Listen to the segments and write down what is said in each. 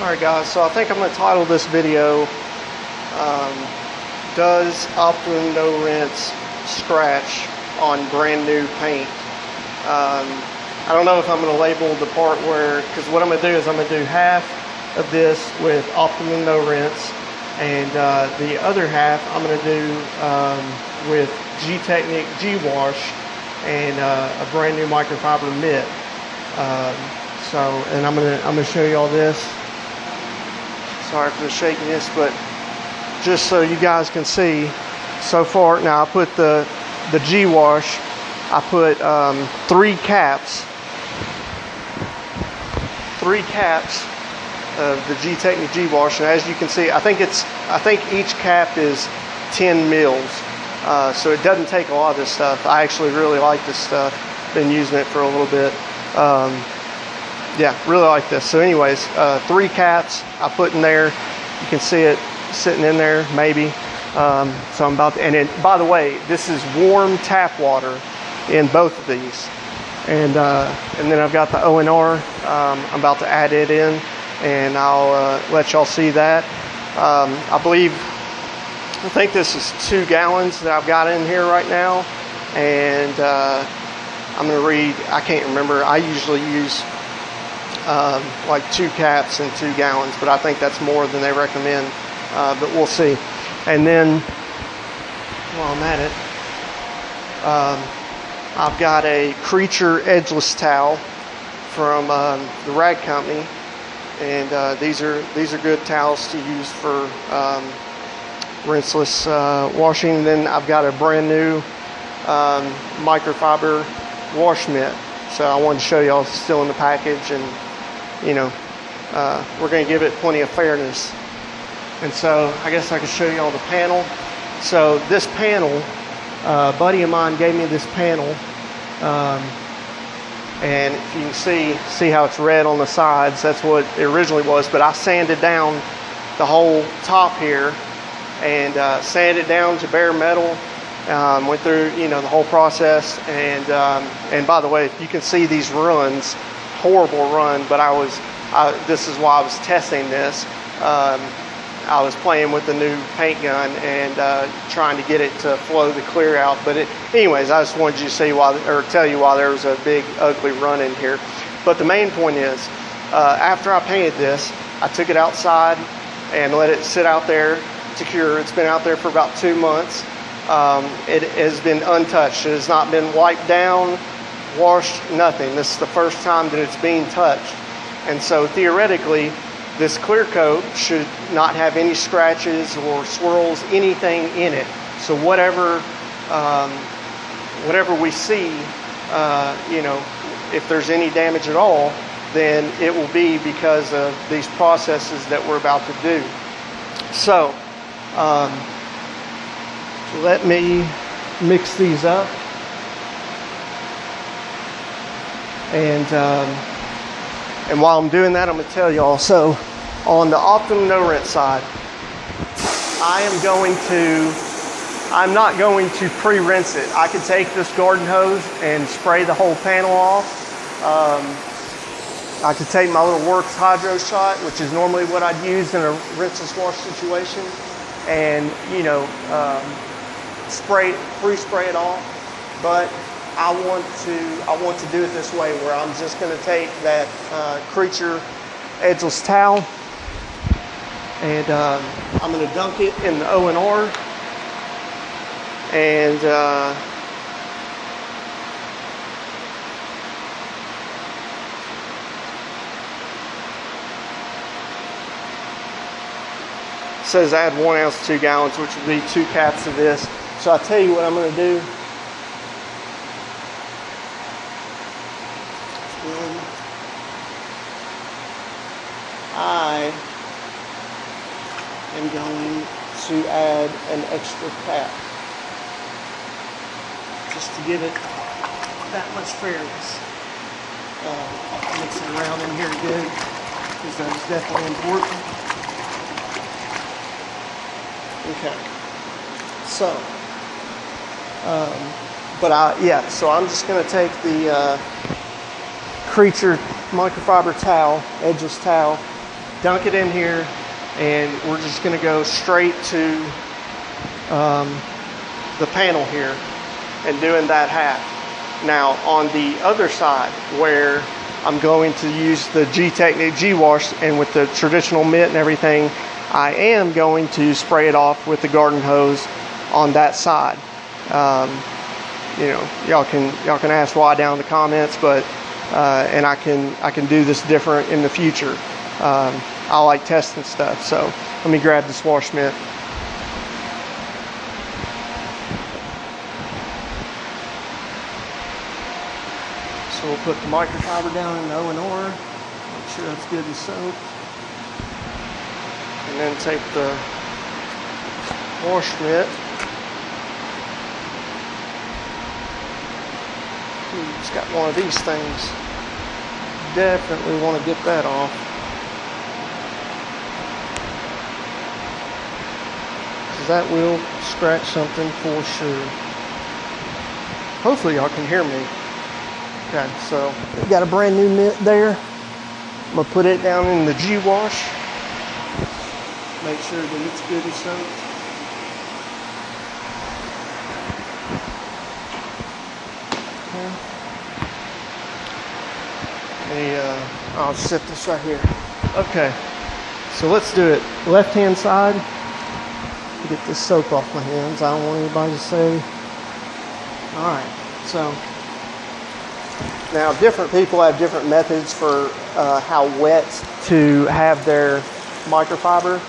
Alright guys, so I think I'm going to title this video, Does Optimum No Rinse Scratch on Brand New Paint? I don't know if I'm going to label the part where, because what I'm going to do is I'm going to do half of this with Optimum No Rinse, and the other half I'm going to do with Gtechniq G-Wash and a brand new microfiber mitt. And I'm gonna show you all this. Sorry for the shakiness, but just so you guys can see, so far now I put the G-Wash. I put 3 caps of the Gtechniq G-Wash, and as you can see, I think each cap is 10 mils, so it doesn't take a lot of this stuff. I actually really like this stuff. Been using it for a little bit. Yeah, really like this. So anyways, 3 caps I put in there. You can see it sitting in there, maybe. So I'm about to, and then, by the way, this is warm tap water in both of these. And then I've got the ONR. I'm about to add it in, and I'll let y'all see that. I think this is 2 gallons that I've got in here right now. And I'm going to read, I can't remember. I usually use like 2 caps and 2 gallons, but I think that's more than they recommend, but we'll see. And then while I'm at it, I've got a Creature edgeless towel from the Rag Company, and these are good towels to use for rinseless washing. And then I've got a brand new microfiber wash mitt. So I wanted to show y'all it's still in the package, and you know, we're going to give it plenty of fairness. And so I guess I can show y'all the panel. So this panel, a buddy of mine gave me this panel, and if you can see how it's red on the sides, that's what it originally was, but I sanded down the whole top here and sanded down to bare metal. Went through, you know, the whole process, and by the way, you can see these runs, horrible run, but this is why I was testing this. I was playing with the new paint gun and trying to get it to flow the clear out. But anyways, I just wanted you to see tell you why there was a big ugly run in here. But the main point is, after I painted this, I took it outside and let it sit out there to cure. It's been out there for about 2 months. It has been untouched. It has not been wiped down, washed, nothing. This is the first time that it's being touched. And so theoretically, this clear coat should not have any scratches or swirls, anything in it. So whatever we see, you know, if there's any damage at all, then it will be because of these processes that we're about to do. So let me mix these up, and while I'm doing that, I'm going to tell y'all. So on the Optimum No Rinse side, I'm not going to pre-rinse it. I could take this garden hose and spray the whole panel off. I could take my little Works Hydro Shot, which is normally what I'd use in a rinseless wash situation, and you know, pre-spray it off. But I want to do it this way, where I'm just going to take that Creature edgeless towel, and I'm going to dunk it in the ONR, and it says add 1 ounce, 2 gallons, which would be 2 caps of this. So I'll tell you what I'm going to do. I am going to add an extra cap just to give it that much fairness. Mix it around in here good, because that's definitely important. Okay, so so I'm just going to take the Creature microfiber towel, edgeless towel, dunk it in here, and we're just going to go straight to the panel here and doing that half. Now on the other side where I'm going to use the G-Technic G-Wash, and with the traditional mitt and everything, I am going to spray it off with the garden hose on that side. You know, y'all can ask why down in the comments, but and I can do this different in the future. I like testing stuff, so let me grab this wash mitt. So we'll put the microfiber down in the O&R, make sure that's good and soaked, and then take the wash mitt. It's got one of these things. Definitely want to get that off. Because that will scratch something for sure. Hopefully y'all can hear me. Okay, so we got a brand new mitt there. I'm gonna put it down in the G-Wash. Make sure that it's good and soaked. I'll set this right here. Okay, so let's do it. Left hand side. Get this soap off my hands. I don't want anybody to say. All right, so now different people have different methods for how wet to have their microfiber.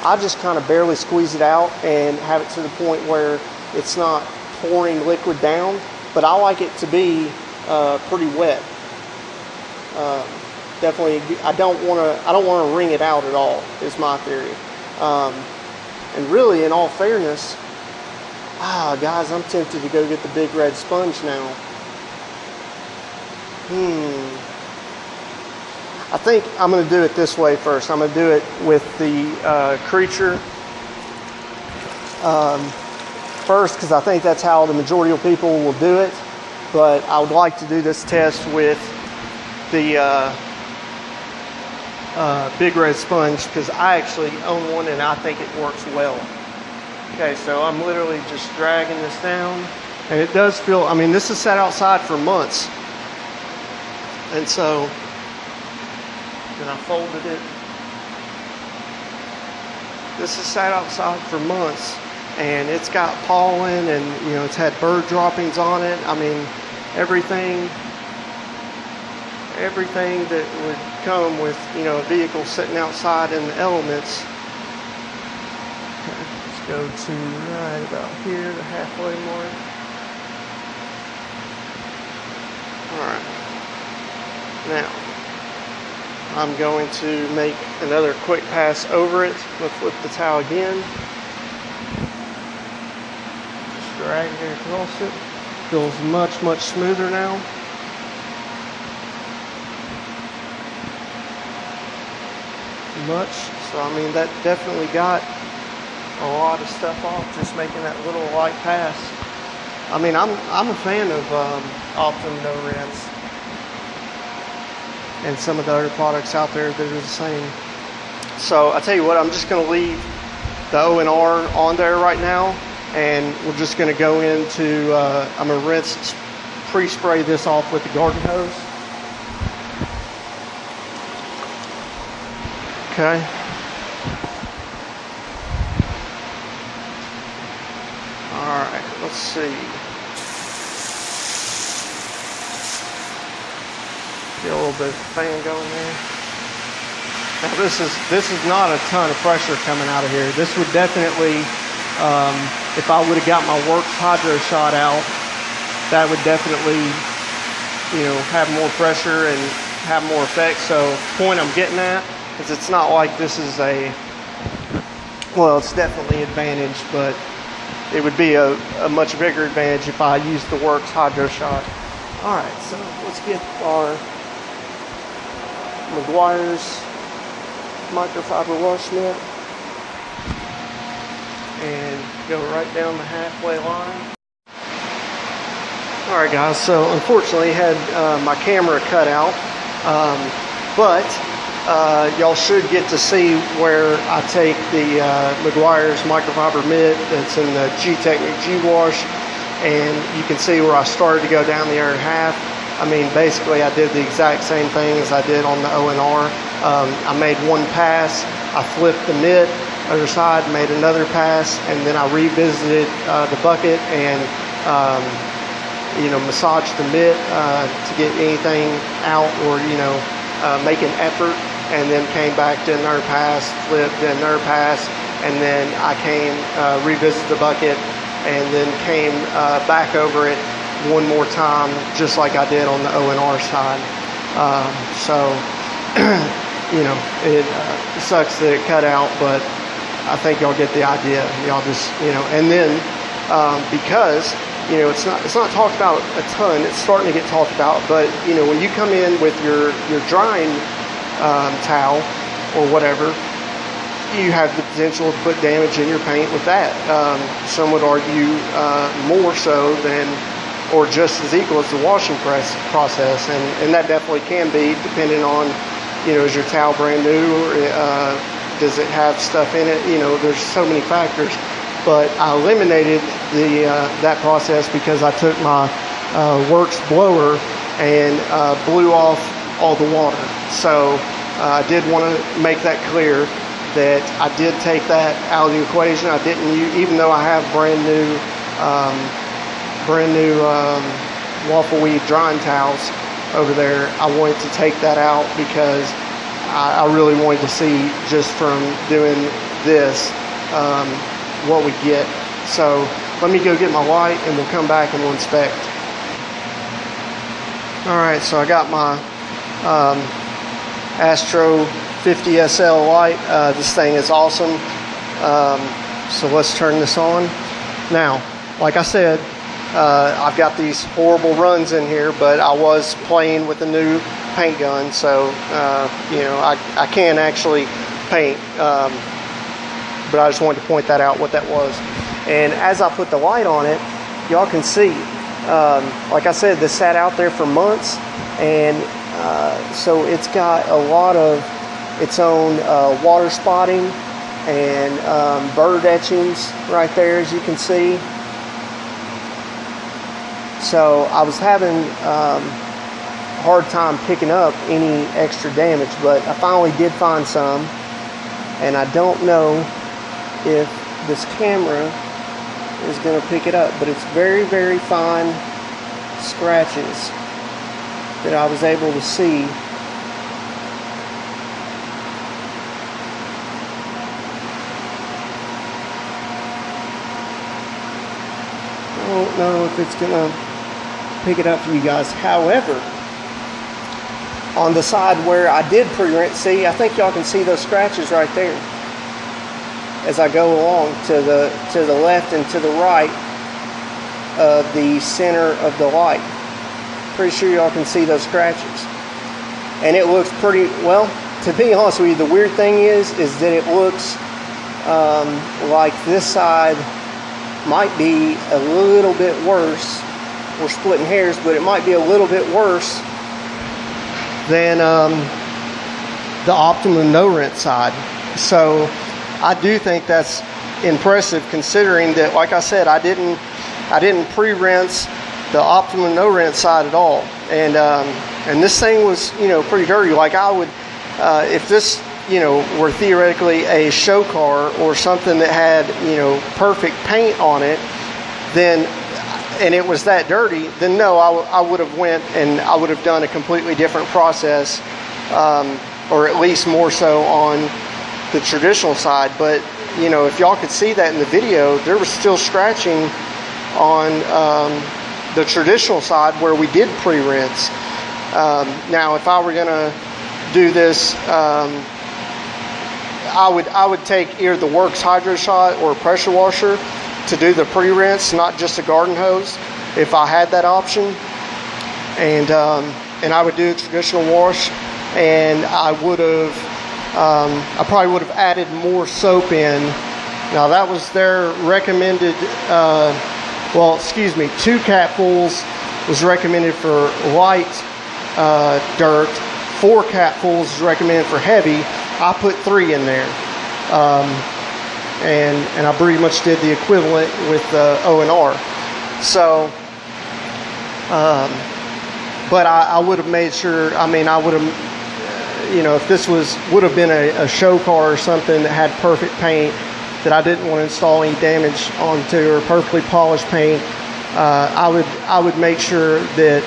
I just kind of barely squeeze it out and have it to the point where it's not pouring liquid down, but I like it to be pretty wet. Definitely, I don't want to wring it out at all, is my theory. And really, in all fairness, guys, I'm tempted to go get the big red sponge now. I think I'm going to do it this way first. I'm going to do it with the Creature first, because I think that's how the majority of people will do it. But I would like to do this test with the big red sponge, because I actually own one and I think it works well. Okay, so I'm literally just dragging this down, and it does feel, I mean, this has sat outside for months, and so then I folded it. This has sat outside for months, and it's got pollen, and you know, it's had bird droppings on it. I mean, everything that would come with, you know, a vehicle sitting outside in the elements. Okay, let's go to right about here, the halfway mark. Alright, now I'm going to make another quick pass over it. We'll flip the towel again. Just drag it across it. Feels much, much smoother now. Much. So I mean, that definitely got a lot of stuff off just making that little light pass. I mean, I'm a fan of Optum No-Rinse and some of the other products out there that are the same. So I tell you what, I'm just going to leave the O&R on there right now, and we're just going to go into I'm going to rinse, pre-spray this off with the garden hose. Okay. Alright, let's see. Get a little bit of fan going there. Now this is not a ton of pressure coming out of here. This would definitely, if I would have got my Works Hydro Shot out, that would definitely, you know, have more pressure and have more effect. So the point I'm getting at, it's not like this is well, it's definitely an advantage, but it would be a much bigger advantage if I used the Works Hydro Shot. Alright, so let's get our Meguiar's microfiber wash mitt and go right down the halfway line. Alright guys, so unfortunately I had my camera cut out, but y'all should get to see where I take the Meguiar's microfiber mitt that's in the G-Technic G-Wash, and you can see where I started to go down the other half. I mean, basically I did the exact same thing as I did on the ONR. I made one pass, I flipped the mitt, other side, made another pass, and then I revisited the bucket and massaged the mitt to get anything out or make an effort, and then came back to another pass, flipped, did another pass, and then I came revisited the bucket and then came back over it one more time, just like I did on the ONR side. It sucks that it cut out, but I think y'all get the idea. Y'all just, and then because it's not talked about a ton. It's starting to get talked about, but when you come in with your drying towel or whatever, you have the potential to put damage in your paint with that. Some would argue more so than, or just as equal as the washing process, and that definitely can be, depending on, is your towel brand new, or does it have stuff in it? There's so many factors. But I eliminated that process because I took my Works blower and blew off all the water. So I did want to make that clear that I did take that out of the equation. I didn't use, even though I have brand new Waffle Weave drying towels over there, I wanted to take that out because I really wanted to see, just from doing this, what we get. So let me go get my light and we'll come back and we'll inspect. Alright, so I got my Astro 50 SL light. This thing is awesome. So let's turn this on. Now, like I said, I've got these horrible runs in here, but I was playing with a new paint gun, so I can actually paint, but I just wanted to point that out, what that was. And as I put the light on it, y'all can see, like I said, this sat out there for months, and so it's got a lot of its own water spotting and bird etchings right there, as you can see. So I was having a hard time picking up any extra damage, but I finally did find some, and I don't know if this camera is going to pick it up, but it's very, very fine scratches that I was able to see. I don't know if it's going to pick it up for you guys. However, on the side where I did pre-rinse, see, I think y'all can see those scratches right there as I go along to the left and to the right of the center of the light. Pretty sure y'all can see those scratches, and it looks pretty well. To be honest with you, the weird thing is that it looks like this side might be a little bit worse. We're splitting hairs, but it might be a little bit worse than the Optimum no-rinse side. So I do think that's impressive, considering that, like I said, I didn't pre-rinse the Optimum no-rinse side at all, and this thing was pretty dirty. Like, I would, if this were theoretically a show car or something that had perfect paint on it, then, and it was that dirty, then no, I would have went and I would have done a completely different process, or at least more so on the traditional side. But if y'all could see that in the video, there was still scratching on the traditional side where we did pre-rinse. Now, if I were gonna do this, I would take either the Works Hydro Shot or a pressure washer to do the pre-rinse, not just a garden hose, if I had that option. And I would do a traditional wash, and I would have, I probably would have added more soap in. Now, that was their recommended, 2 capfuls was recommended for light dirt, 4 capfuls is recommended for heavy. I put 3 in there. And I pretty much did the equivalent with the O&R. So, but I would have made sure, I mean, I would have, you know, if this would have been a show car or something that had perfect paint that I didn't want to install any damage onto, or perfectly polished paint, I would make sure that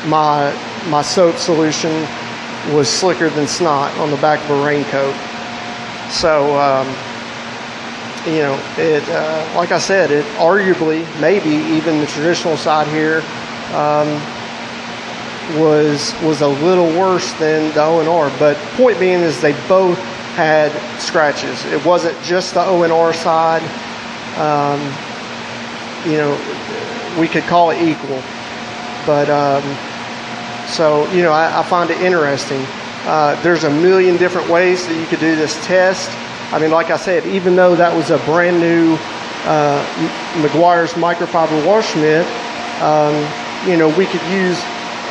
my soap solution was slicker than snot on the back of a raincoat. So, you know, it like I said, it arguably, maybe even the traditional side here was a little worse than the O&R. But point being is they both had scratches. It wasn't just the O&R side. You know, we could call it equal. But so, you know, I find it interesting. There's a million different ways that you could do this test. I mean, like I said, even though that was a brand new Meguiar's microfiber wash mitt, you know, we could use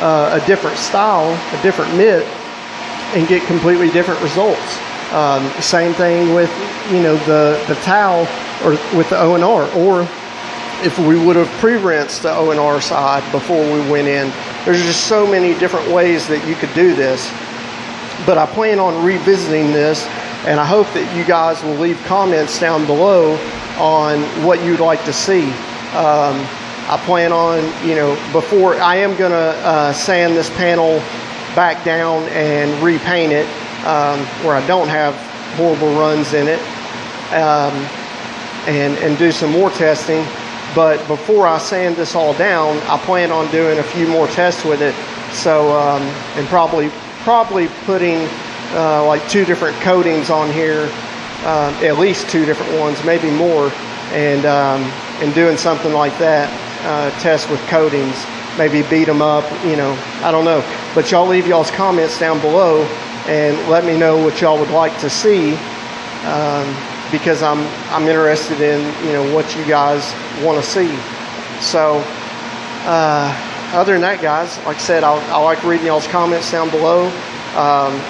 a different style, a different mitt, and get completely different results. Same thing with, you know, the towel, or with the O&R, or if we would have pre-rinsed the O&R side before we went in. There's just so many different ways that you could do this. But I plan on revisiting this, and I hope that you guys will leave comments down below on what you'd like to see. I plan on, you know, before, I am going to sand this panel back down and repaint it where I don't have horrible runs in it, and do some more testing. But before I sand this all down, I plan on doing a few more tests with it. So, and probably putting like 2 different coatings on here, at least 2 different ones, maybe more, and doing something like that, test with coatings, maybe beat them up, you know, I don't know. But y'all leave y'all's comments down below and let me know what y'all would like to see, because I'm interested in, you know, what you guys want to see. So other than that, guys, like I said, I like reading y'all's comments down below.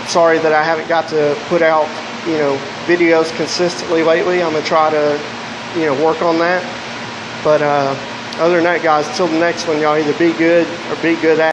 Sorry that I haven't got to put out, you know, videos consistently lately. I'm gonna try to, you know, work on that. But other than that, guys, till the next one, y'all either be good or be good at